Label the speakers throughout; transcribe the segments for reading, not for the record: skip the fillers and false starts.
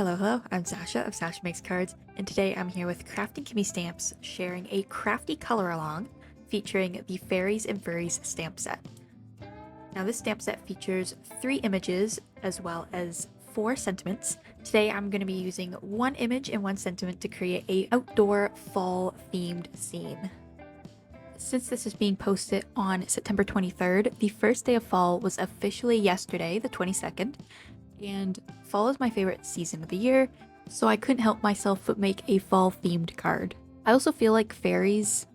Speaker 1: Hello, hello, I'm Sasha of Sasha Makes Cards, and today I'm here with Kraftin Kimmie stamps sharing a Krafty color along featuring the Fairies and Furries stamp set. Now this stamp set features 3 images as well as 4 sentiments. Today I'm going to be using 1 image and 1 sentiment to create a outdoor fall themed scene. Since this is being posted on September 23rd, the first day of fall was officially yesterday, the 22nd, and fall is my favorite season of the year, so I couldn't help myself but make a fall themed card. I also feel like fairies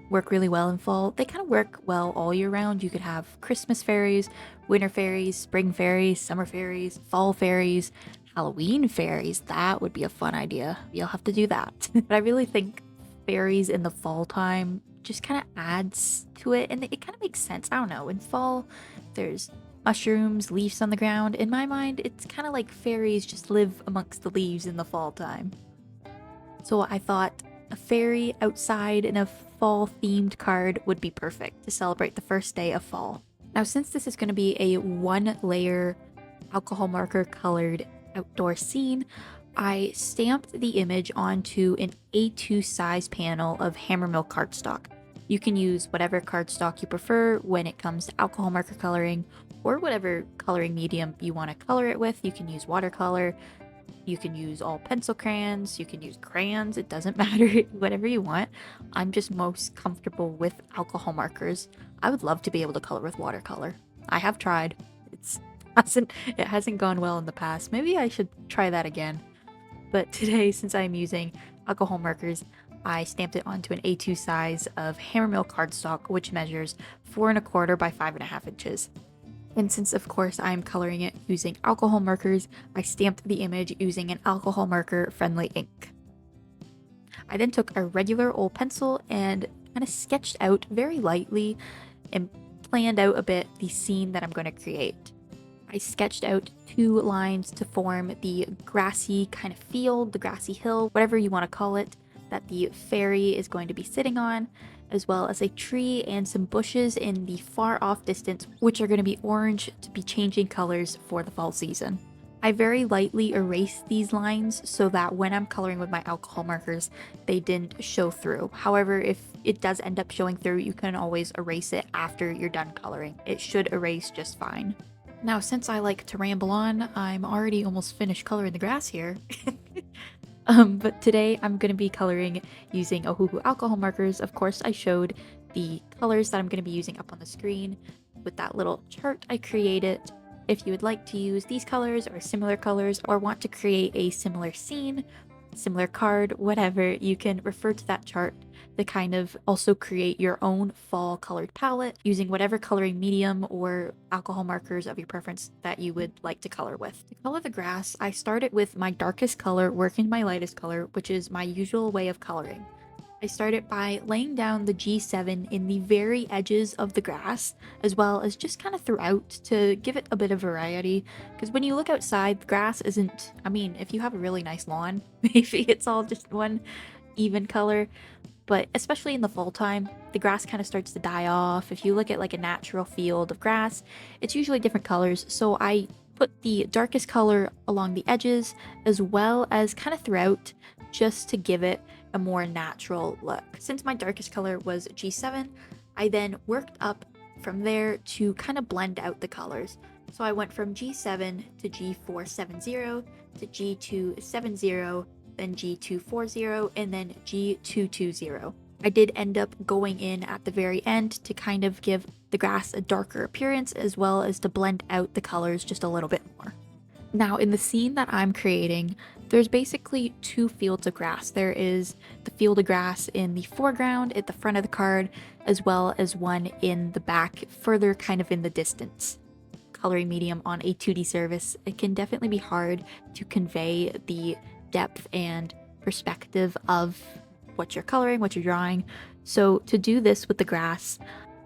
Speaker 1: work really well in fall. They kind of work well all year round. You could have Christmas fairies, winter fairies, spring fairies, summer fairies, fall fairies, Halloween fairies. That would be a fun idea. You'll have to do that. But I really think fairies in the fall time just kind of adds to it, and it kind of makes sense. I don't know. In fall, there's mushrooms, leaves on the ground. In my mind, it's kind of like fairies just live amongst the leaves in the fall time. So I thought a fairy outside in a fall themed card would be perfect to celebrate the first day of fall. Now, since this is going to be a 1-layer alcohol marker colored outdoor scene, I stamped the image onto an A2 size panel of hammermill cardstock. You can use whatever cardstock you prefer when it comes to alcohol marker coloring, or whatever coloring medium you want to color it with. You can use watercolor, you can use all pencil crayons, you can use crayons, it doesn't matter, whatever you want. I'm just most comfortable with alcohol markers. I would love to be able to color with watercolor. I have tried. It hasn't gone well in the past. Maybe I should try that again. But today, since I'm using alcohol markers, I stamped it onto an A2 size of hammermill cardstock, which measures 4 1/4 by 5.5 inches. And since, of course, I'm coloring it using alcohol markers, I stamped the image using an alcohol marker friendly ink. I then took a regular old pencil and kind of sketched out very lightly and planned out a bit the scene that I'm going to create. I sketched out 2 lines to form the grassy kind of field, the grassy hill, whatever you want to call it, that the fairy is going to be sitting on, as well as a tree and some bushes in the far off distance, which are going to be orange to be changing colors for the fall season. I very lightly erased these lines so that when I'm coloring with my alcohol markers, they didn't show through. However, if it does end up showing through, you can always erase it after you're done coloring. It should erase just fine. Now, since I like to ramble on, I'm already almost finished coloring the grass here. But today I'm going to be coloring using Ohuhu alcohol markers. Of course, I showed the colors that I'm going to be using up on the screen with that little chart I created. If you would like to use these colors or similar colors, or want to create a similar scene, similar card, whatever, you can refer to that chart to kind of also create your own fall colored palette using whatever coloring medium or alcohol markers of your preference that you would like to color with. To color the grass, I started with my darkest color working my lightest color, which is my usual way of coloring. I started by laying down the G7 in the very edges of the grass, as well as just kind of throughout to give it a bit of variety. Because when you look outside, the grass isn't, I mean, if you have a really nice lawn, maybe it's all just one even color. But especially in the fall time, the grass kind of starts to die off. If you look at like a natural field of grass, it's usually different colors. So I put the darkest color along the edges as well as kind of throughout, just to give it a more natural look. Since my darkest color was G7, I then worked up from there to kind of blend out the colors. So I went from G7 to G470 to G270, then G240, and then G220. I did end up going in at the very end to kind of give the grass a darker appearance, as well as to blend out the colors just a little bit more. Now, in the scene that I'm creating, there's basically 2 fields of grass. There is the field of grass in the foreground at the front of the card, as well as one in the back, further kind of in the distance. Coloring medium on a 2D service, it can definitely be hard to convey the depth and perspective of what you're coloring, what you're drawing. So to do this with the grass,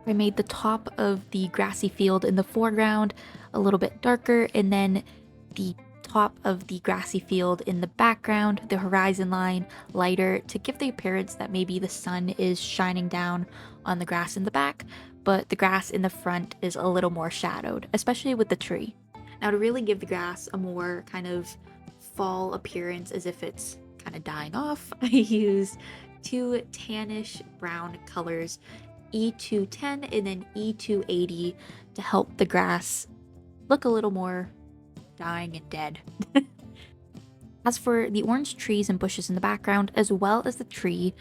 Speaker 1: I made the top of the grassy field in the foreground a little bit darker, and then the top of the grassy field in the background, the horizon line, lighter, to give the appearance that maybe the sun is shining down on the grass in the back, but the grass in the front is a little more shadowed, especially with the tree. Now, to really give the grass a more kind of fall appearance as if it's kind of dying off, I use two tannish brown colors, E210 and then E280, to help the grass look a little more dying and dead. As for the orange trees and bushes in the background, as well as the tree,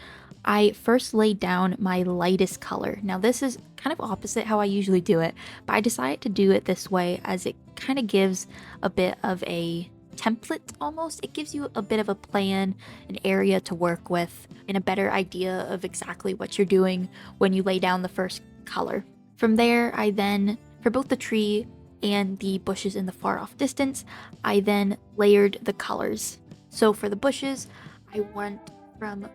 Speaker 1: I first laid down my lightest color. Now this is kind of opposite how I usually do it, but I decided to do it this way as it kind of gives a bit of a template almost. It gives you a bit of a plan, an area to work with, and a better idea of exactly what you're doing when you lay down the first color. From there, I then, for both the tree and the bushes in the far off distance, I then layered the colors. So for the bushes, I went from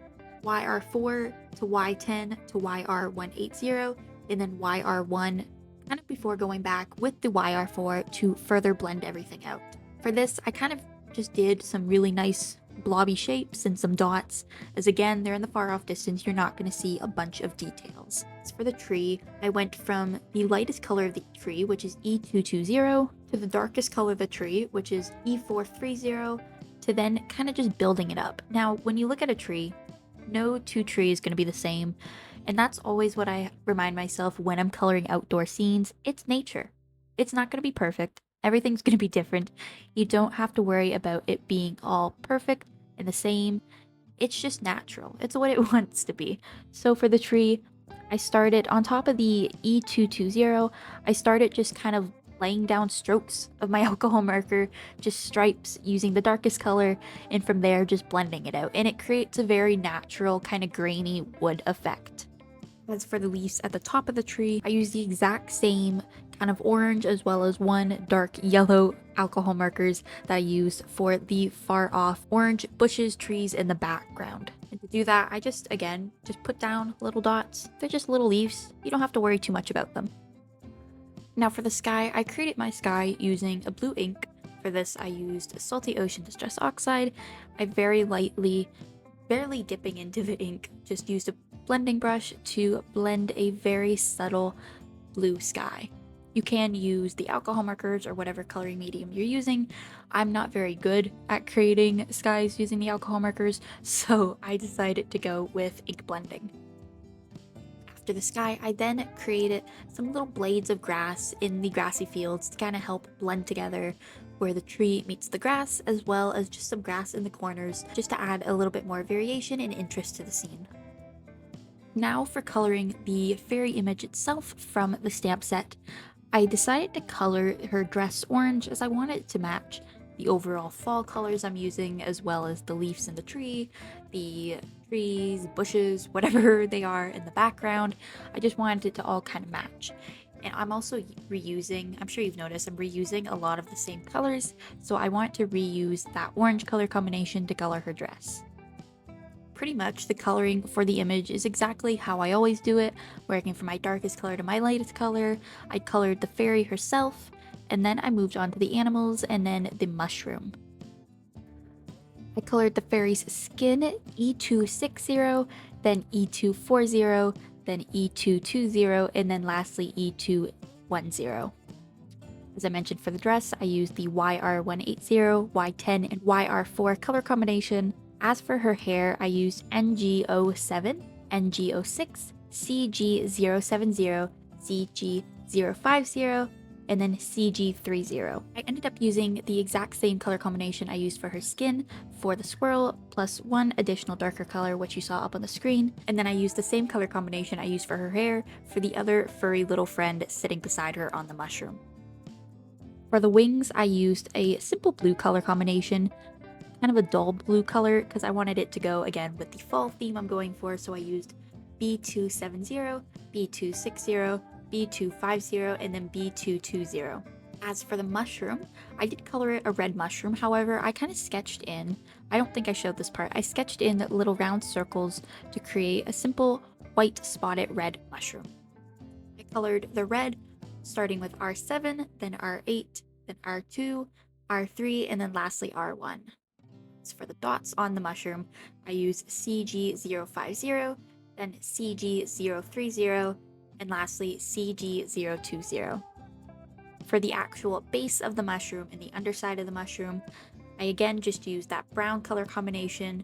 Speaker 1: YR4 to Y10 to YR180, and then YR1 kind of before going back with the YR4 to further blend everything out. For this, I kind of just did some really nice blobby shapes and some dots, as again, they're in the far off distance, you're not going to see a bunch of details. As for the tree, I went from the lightest color of the tree, which is E220, to the darkest color of the tree, which is E430, to then kind of just building it up. Now, when you look at a tree, no two trees is going to be the same, and that's always what I remind myself when I'm coloring outdoor scenes. It's nature. It's not going to be perfect. Everything's going to be different. You don't have to worry about it being all perfect and the same. It's just natural. It's what it wants to be. So for the tree, I started on top of the E220. I started just kind of laying down strokes of my alcohol marker, just stripes using the darkest color, and from there just blending it out. And it creates a very natural kind of grainy wood effect. As for the leaves at the top of the tree, I use the exact same kind of orange as well as one dark yellow alcohol markers that I use for the far off orange bushes, trees in the background. And to do that, I just put down little dots. They're just little leaves. You don't have to worry too much about them. Now for the sky, I created my sky using a blue ink. For this, I used Salty Ocean Distress Oxide. I very lightly, barely dipping into the ink, just used a blending brush to blend a very subtle blue sky. You can use the alcohol markers or whatever coloring medium you're using. I'm not very good at creating skies using the alcohol markers, so I decided to go with ink blending. After the sky, I then created some little blades of grass in the grassy fields to kind of help blend together where the tree meets the grass, as well as just some grass in the corners, just to add a little bit more variation and interest to the scene. Now for coloring the fairy image itself from the stamp set, I decided to color her dress orange as I wanted it to match the overall fall colors I'm using, as well as the leaves in the tree, the trees, bushes, whatever they are in the background. I just wanted it to all kind of match. And I'm also reusing, I'm sure you've noticed, I'm reusing a lot of the same colors, so I want to reuse that orange color combination to color her dress. Pretty much the coloring for the image is exactly how I always do it, working from my darkest color to my lightest color. I colored the fairy herself, and then I moved on to the animals and then the mushroom. I colored the fairy's skin E260, then E240, then E220, and then lastly E210. As I mentioned for the dress, I used the YR180, Y10, and YR4 color combination. As for her hair, I used NG07, NG06, CG070, CG050, and then CG30. I ended up using the exact same color combination I used for her skin for the squirrel, plus one additional darker color, which you saw up on the screen, and then I used the same color combination I used for her hair for the other furry little friend sitting beside her on the mushroom. For the wings, I used a simple blue color combination, kind of a dull blue color, because I wanted it to go again with the fall theme I'm going for, so I used B270, B260, B250, and then B220. As for the mushroom, I did color it a red mushroom, however, I kind of sketched in, I don't think I showed this part, I sketched in little round circles to create a simple white spotted red mushroom. I colored the red starting with R7, then R8, then R2, R3, and then lastly R1. For the dots on the mushroom, I use CG050, then CG030, and lastly CG020. For the actual base of the mushroom and the underside of the mushroom, I again just used that brown color combination,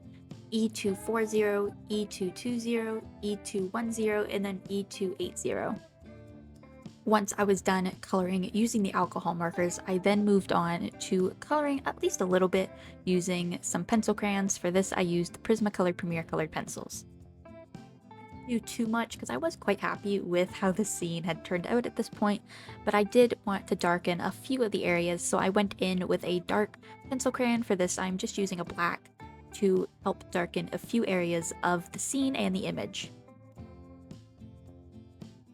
Speaker 1: E240, E220, E210, and then E280. Once I was done coloring using the alcohol markers, I then moved on to coloring at least a little bit using some pencil crayons. For this, I used the Prismacolor Premier colored pencils. Do too much because I was quite happy with how the scene had turned out at this point, but I did want to darken a few of the areas, so I went in with a dark pencil crayon. For this, I'm just using a black to help darken a few areas of the scene and the image.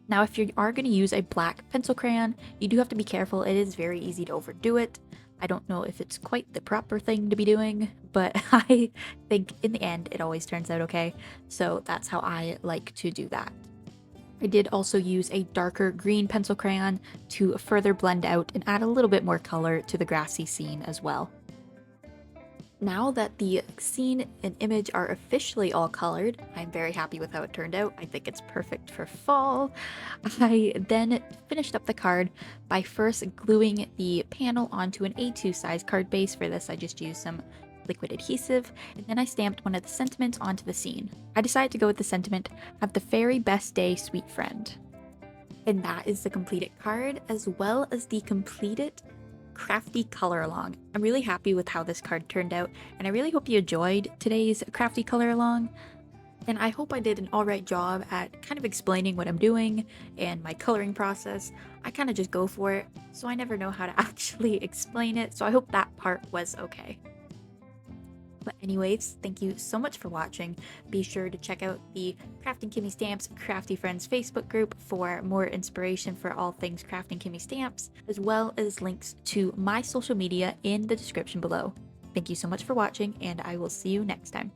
Speaker 1: Now, if you are going to use a black pencil crayon, you do have to be careful. It is very easy to overdo it. I don't know if it's quite the proper thing to be doing, but I think in the end it always turns out okay. So that's how I like to do that. I did also use a darker green pencil crayon to further blend out and add a little bit more color to the grassy scene as well. Now that the scene and image are officially all colored, I'm very happy with how it turned out. I think it's perfect for fall. I then finished up the card by first gluing the panel onto an A2 size card base. For this, I just used some liquid adhesive, and then I stamped one of the sentiments onto the scene. I decided to go with the sentiment, "Have the very best day, sweet friend." And that is the completed card, as well as the completed Krafty color along. I'm really happy with how this card turned out, and I really hope you enjoyed today's Krafty color along. And I hope I did an alright job at kind of explaining what I'm doing and my coloring process. I kind of just go for it, so I never know how to actually explain it, so I hope that part was okay. But anyways, thank you so much for watching. Be sure to check out the Kraftin Kimmie Stamps Krafty Friends Facebook group for more inspiration for all things Kraftin Kimmie Stamps, as well as links to my social media in the description below. Thank you so much for watching, and I will see you next time.